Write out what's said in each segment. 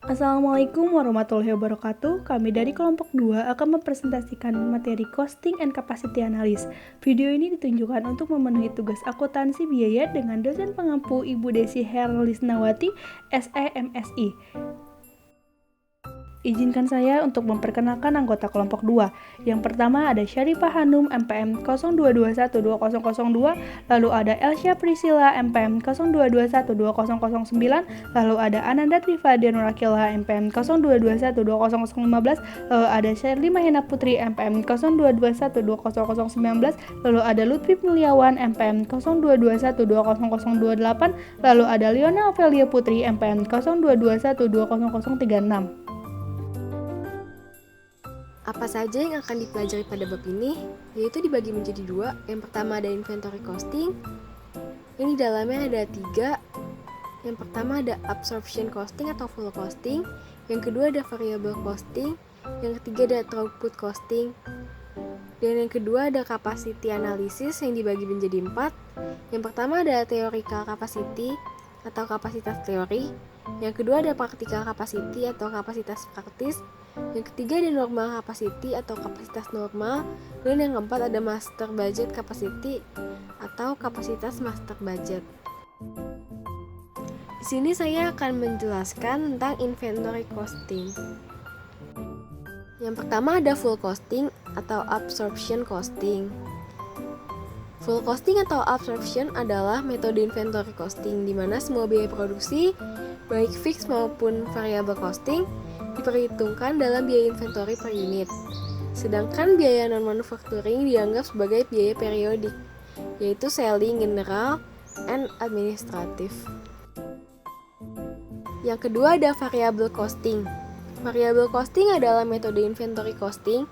Assalamualaikum warahmatullahi wabarakatuh. Kami dari kelompok 2 akan mempresentasikan materi Costing and Capacity Analysis. Video ini ditunjukkan untuk memenuhi tugas akuntansi biaya dengan dosen pengampu Ibu Desi Herlisnawati, SEMSI. Izinkan saya untuk memperkenalkan anggota kelompok 2. Yang pertama ada Syarifah Hanum MPM 02212002, lalu ada Elsya Priscilla MPM 02212009, lalu ada Ananda Trivade Nurakila MPM 02212015, lalu ada Sherly Mahena Putri MPM 02212019, lalu ada Lutfi Mulyawan MPM 02212028, lalu ada Leona Ofelia Putri MPM 02212036. Apa saja yang akan dipelajari pada bab ini? Yaitu dibagi menjadi dua. Yang pertama ada inventory costing. Ini dalamnya ada 3. Yang pertama ada absorption costing atau full costing. Yang kedua ada variable costing. Yang ketiga ada throughput costing. Dan yang kedua ada capacity analysis yang dibagi menjadi 4. Yang pertama ada theoretical capacity atau kapasitas teori. Yang kedua ada practical capacity atau kapasitas praktis. Yang ketiga ada normal capacity atau kapasitas normal. Dan yang keempat ada master budget capacity atau kapasitas master budget. Di sini saya akan menjelaskan tentang inventory costing. Yang pertama ada full costing atau absorption costing. Full costing atau absorption adalah metode inventory costing di mana semua biaya produksi, baik fix maupun variable costing, diperhitungkan dalam biaya inventory per unit. Sedangkan biaya non-manufacturing dianggap sebagai biaya periodik, yaitu selling, general, and administrative. Yang kedua ada variable costing. Variable costing adalah metode inventory costing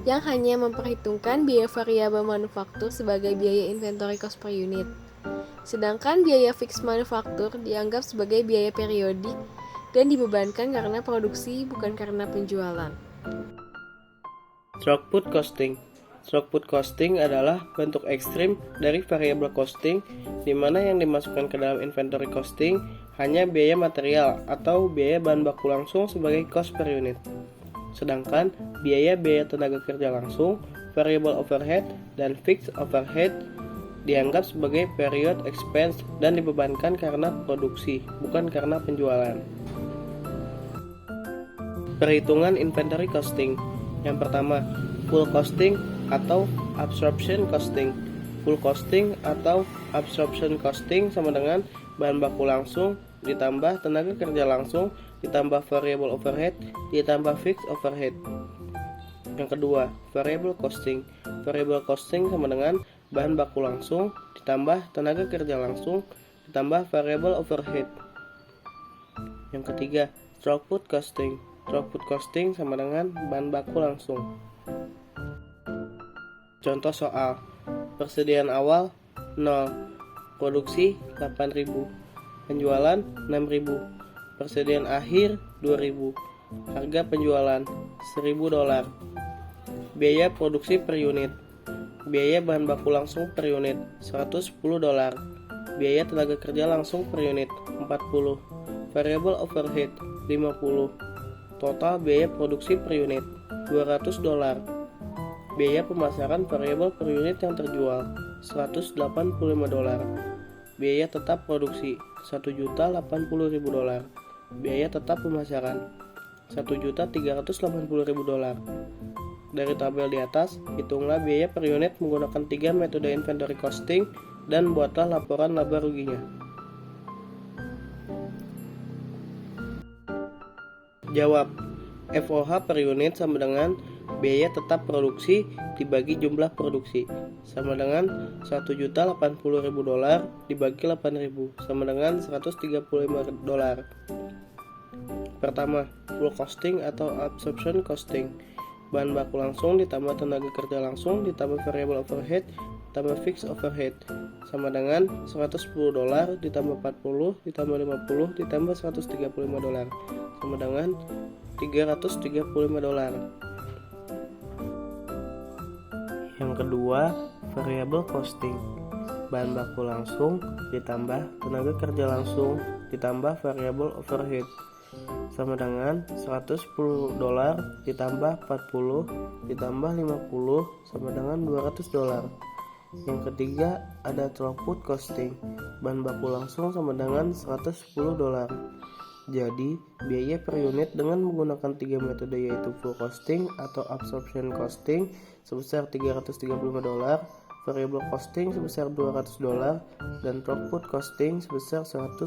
yang hanya memperhitungkan biaya variabel manufaktur sebagai biaya inventory cost per unit. Sedangkan biaya fix manufaktur dianggap sebagai biaya periodik dan dibebankan karena produksi bukan karena penjualan. Throughput costing. Throughput costing adalah bentuk ekstrim dari variable costing di mana yang dimasukkan ke dalam inventory costing hanya biaya material atau biaya bahan baku langsung sebagai cost per unit. Sedangkan biaya-biaya tenaga kerja langsung, variable overhead, dan fixed overhead dianggap sebagai period expense dan dibebankan karena produksi, bukan karena penjualan. Perhitungan inventory costing. Yang pertama, full costing atau absorption costing. Full costing atau absorption costing sama dengan bahan baku langsung ditambah tenaga kerja langsung ditambah variable overhead ditambah fixed overhead. Yang kedua, variable costing. Variable costing sama dengan bahan baku langsung ditambah tenaga kerja langsung ditambah variable overhead. Yang ketiga, throughput costing. Throughput costing sama dengan bahan baku langsung. Contoh soal. Persediaan awal 0, produksi 8.000, penjualan 6.000, persediaan akhir 2.000, harga penjualan $1.000, biaya produksi per unit, biaya bahan baku langsung per unit $110, biaya tenaga kerja langsung per unit 40, variable overhead 50, total biaya produksi per unit $200, biaya pemasaran variabel per unit yang terjual $185, biaya tetap produksi $1.080.000, biaya tetap pemasaran $1.380.000. Dari tabel di atas, hitunglah biaya per unit menggunakan 3 metode inventory costing dan buatlah laporan laba ruginya. Jawab. FOH per unit sama dengan biaya tetap produksi dibagi jumlah produksi sama dengan $1.080.000 dibagi 8.000 sama dengan $135. Pertama, full costing atau absorption costing. Bahan baku langsung ditambah tenaga kerja langsung ditambah variable overhead ditambah fixed overhead sama dengan $110 ditambah 40 ditambah 50 ditambah $135 sama dengan $335. Yang kedua, variable costing. Bahan baku langsung ditambah tenaga kerja langsung ditambah variable overhead sama dengan $110 ditambah 40 ditambah 50 sama dengan $200. Yang ketiga ada throughput costing. Bahan baku langsung sama dengan $110. Jadi, biaya per unit dengan menggunakan 3 metode yaitu full costing atau absorption costing sebesar $335, variable costing sebesar $200, dan throughput costing sebesar $110.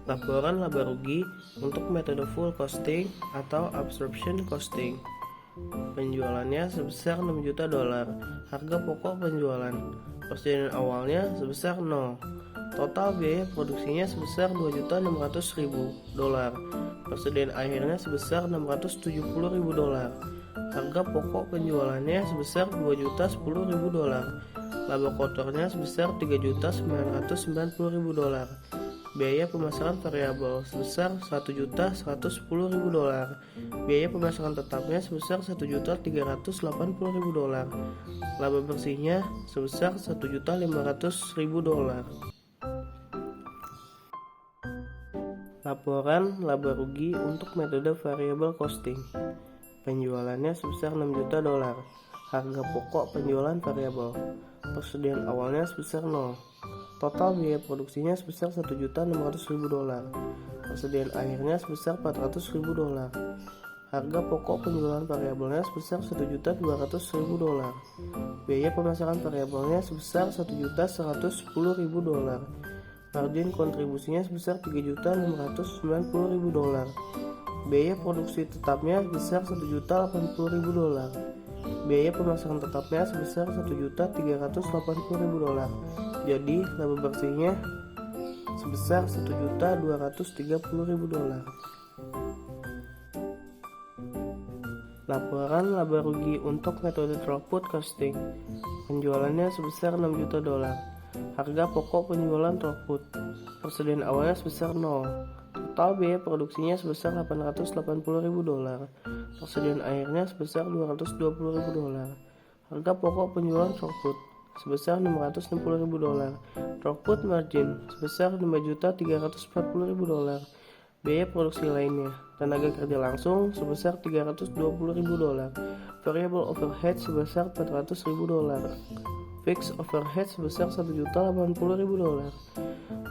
Laporan laba rugi untuk metode full costing atau absorption costing. Penjualannya sebesar $6 juta. Harga pokok penjualan. Persediaan awalnya sebesar 0. Total biaya produksinya sebesar $2.600.000. Persediaan akhirnya sebesar $670.000. Harga pokok penjualannya sebesar $2.010.000. Laba kotornya sebesar $3.990.000. Biaya pemasaran variabel sebesar $1.110.000. Biaya pemasaran tetapnya sebesar $1.380.000. Laba bersihnya sebesar $1.500.000. Laporan laba rugi untuk metode variable costing. Penjualannya sebesar $6 juta. Harga pokok penjualan variabel. Persediaan awalnya sebesar 0. Total biaya produksinya sebesar $1.600.000. Persediaan akhirnya sebesar $400.000. Harga pokok penjualan variabelnya sebesar $1.200.000. Biaya pemasaran variabelnya sebesar $1.110.000. Margin kontribusinya sebesar $3.690.000. Biaya produksi tetapnya sebesar $1.080.000. Biaya pemasaran tetapnya sebesar $1.380.000. Jadi laba bersihnya sebesar $1.230.000. Laporan laba rugi untuk metode throughput costing. Penjualannya sebesar $6 juta. Harga pokok penjualan throughput. Persediaan awalnya sebesar 0. Total biaya produksinya sebesar $880.000. Persediaan akhirnya sebesar $220.000. Harga pokok penjualan throughput sebesar $660.000. Throughput margin sebesar $5.340.000. Biaya produksi lainnya. Tenaga kerja langsung sebesar $320.000. Variable overhead sebesar $400.000. Fixed overhead sebesar $1.080.000.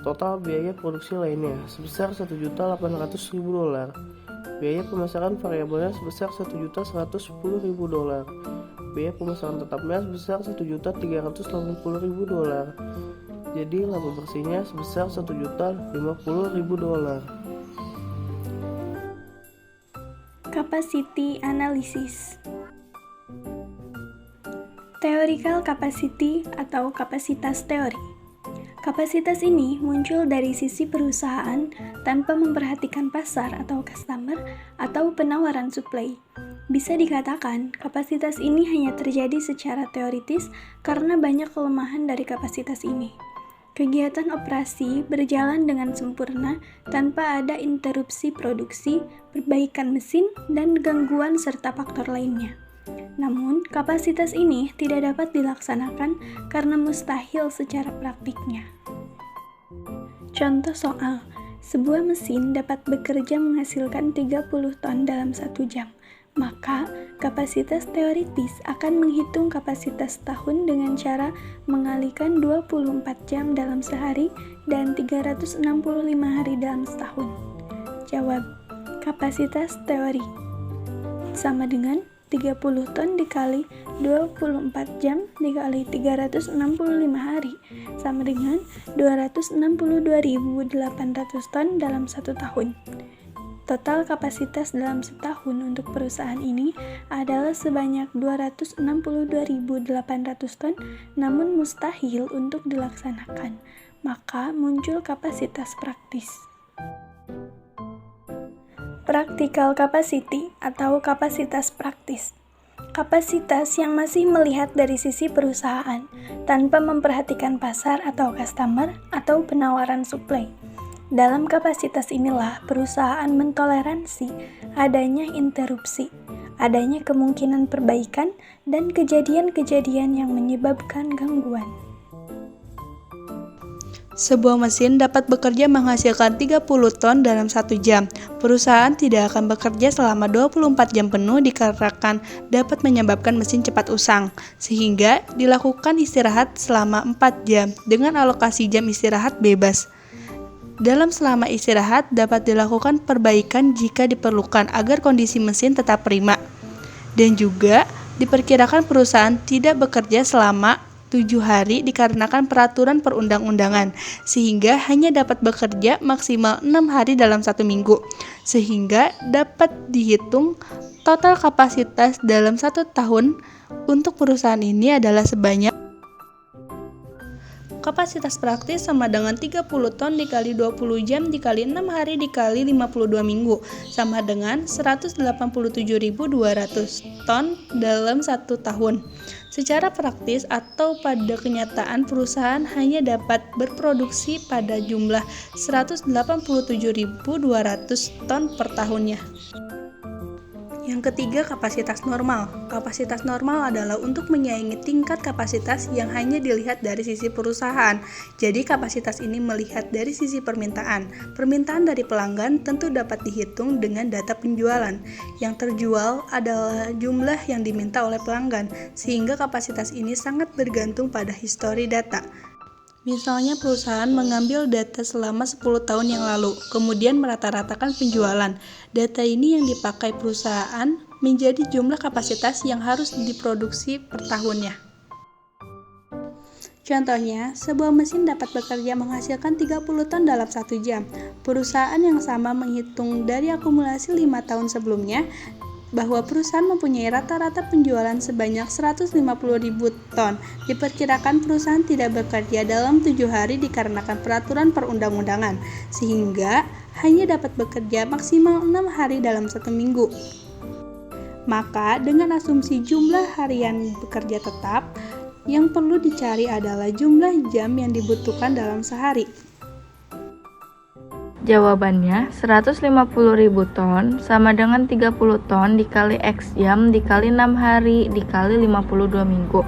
Total biaya produksi lainnya sebesar $1.800.000. Biaya pemasaran variabelnya sebesar $1.110.000. Biaya pemasaran tetapnya sebesar $1.380.000. Jadi laba bersihnya sebesar $1.050.000. Capacity Analysis. Theoretical capacity atau kapasitas teori. Kapasitas ini muncul dari sisi perusahaan tanpa memperhatikan pasar atau customer atau penawaran supply. Bisa dikatakan, kapasitas ini hanya terjadi secara teoritis karena banyak kelemahan dari kapasitas ini. Kegiatan operasi berjalan dengan sempurna tanpa ada interupsi produksi, perbaikan mesin, dan gangguan serta faktor lainnya. Namun, kapasitas ini tidak dapat dilaksanakan karena mustahil secara praktiknya. Contoh soal, sebuah mesin dapat bekerja menghasilkan 30 ton dalam 1 jam. Maka, kapasitas teoritis akan menghitung kapasitas tahun dengan cara mengalihkan 24 jam dalam sehari dan 365 hari dalam setahun. Jawab, kapasitas teori sama dengan 30 ton dikali 24 jam dikali 365 hari sama dengan 262.800 ton dalam 1 tahun. Total kapasitas dalam setahun untuk perusahaan ini adalah sebanyak 262.800 ton, namun mustahil untuk dilaksanakan. Maka muncul kapasitas praktis. Practical capacity atau kapasitas praktis. Kapasitas yang masih melihat dari sisi perusahaan tanpa memperhatikan pasar atau customer atau penawaran supply. Dalam kapasitas inilah perusahaan mentoleransi adanya interupsi, adanya kemungkinan perbaikan, dan kejadian-kejadian yang menyebabkan gangguan. Sebuah mesin dapat bekerja menghasilkan 30 ton dalam 1 jam. Perusahaan tidak akan bekerja selama 24 jam penuh dikarenakan dapat menyebabkan mesin cepat usang, sehingga dilakukan istirahat selama 4 jam dengan alokasi jam istirahat bebas. Selama istirahat dapat dilakukan perbaikan jika diperlukan agar kondisi mesin tetap prima. Dan juga diperkirakan perusahaan tidak bekerja selama 7 hari dikarenakan peraturan perundang-undangan, sehingga hanya dapat bekerja maksimal 6 hari dalam 1 minggu, sehingga dapat dihitung total kapasitas dalam 1 tahun untuk perusahaan ini adalah sebanyak kapasitas praktis sama dengan 30 ton dikali 20 jam dikali 6 hari dikali 52 minggu sama dengan 187.200 ton dalam 1 tahun. Secara praktis atau pada kenyataan perusahaan hanya dapat berproduksi pada jumlah 187.200 ton per tahunnya. Yang ketiga, kapasitas normal. Kapasitas normal adalah untuk menyaingi tingkat kapasitas yang hanya dilihat dari sisi perusahaan. Jadi kapasitas ini melihat dari sisi permintaan. Permintaan dari pelanggan tentu dapat dihitung dengan data penjualan. Yang terjual adalah jumlah yang diminta oleh pelanggan, sehingga kapasitas ini sangat bergantung pada histori data. Misalnya perusahaan mengambil data selama 10 tahun yang lalu, kemudian merata-ratakan penjualan. Data ini yang dipakai perusahaan menjadi jumlah kapasitas yang harus diproduksi per tahunnya. Contohnya, sebuah mesin dapat bekerja menghasilkan 30 ton dalam 1 jam. Perusahaan yang sama menghitung dari akumulasi 5 tahun sebelumnya, bahwa perusahaan mempunyai rata-rata penjualan sebanyak 150.000 ton. Diperkirakan perusahaan tidak bekerja dalam 7 hari dikarenakan peraturan perundang-undangan, sehingga hanya dapat bekerja maksimal 6 hari dalam 1 minggu. Maka dengan asumsi jumlah harian bekerja tetap, yang perlu dicari adalah jumlah jam yang dibutuhkan dalam sehari. Jawabannya, 150.000 ton sama dengan 30 ton dikali X jam dikali 6 hari dikali 52 minggu.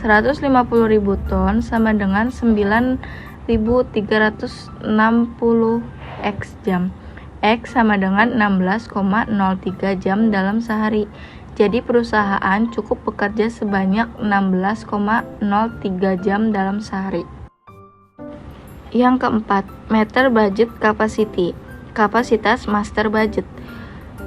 150.000 ton sama dengan 9.360 X jam. X sama dengan 16,03 jam dalam sehari. Jadi perusahaan cukup bekerja sebanyak 16,03 jam dalam sehari. Yang keempat, meter budget capacity, kapasitas master budget.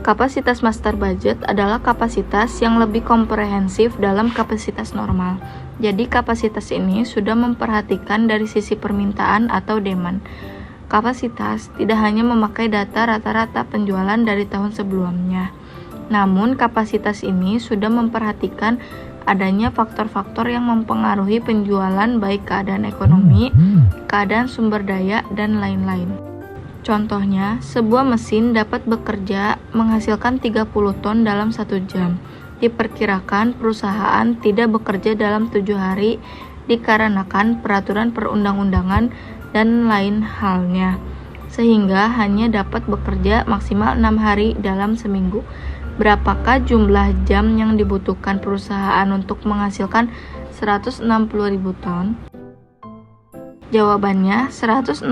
Kapasitas master budget adalah kapasitas yang lebih komprehensif dalam kapasitas normal. Jadi kapasitas ini sudah memperhatikan dari sisi permintaan atau demand. Kapasitas tidak hanya memakai data rata-rata penjualan dari tahun sebelumnya. Namun kapasitas ini sudah memperhatikan adanya faktor-faktor yang mempengaruhi penjualan baik keadaan ekonomi, keadaan sumber daya, dan lain-lain. Contohnya, sebuah mesin dapat bekerja menghasilkan 30 ton dalam 1 jam. Diperkirakan perusahaan tidak bekerja dalam 7 hari dikarenakan peraturan perundang-undangan dan lain halnya, sehingga hanya dapat bekerja maksimal 6 hari dalam seminggu. Berapakah jumlah jam yang dibutuhkan perusahaan untuk menghasilkan 160.000 ton? Jawabannya 160.000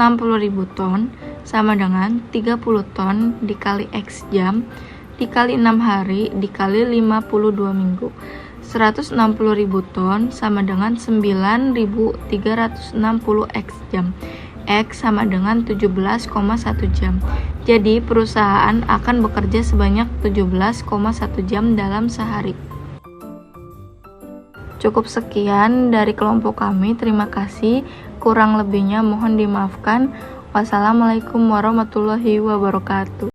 ton sama dengan 30 ton dikali X jam dikali 6 hari dikali 52 minggu. 160.000 ton sama dengan 9.360 X jam. X sama dengan 17,1 jam. Jadi perusahaan akan bekerja sebanyak 17,1 jam dalam sehari. Cukup sekian dari kelompok kami. Terima kasih. Kurang lebihnya mohon dimaafkan. Wassalamualaikum warahmatullahi wabarakatuh.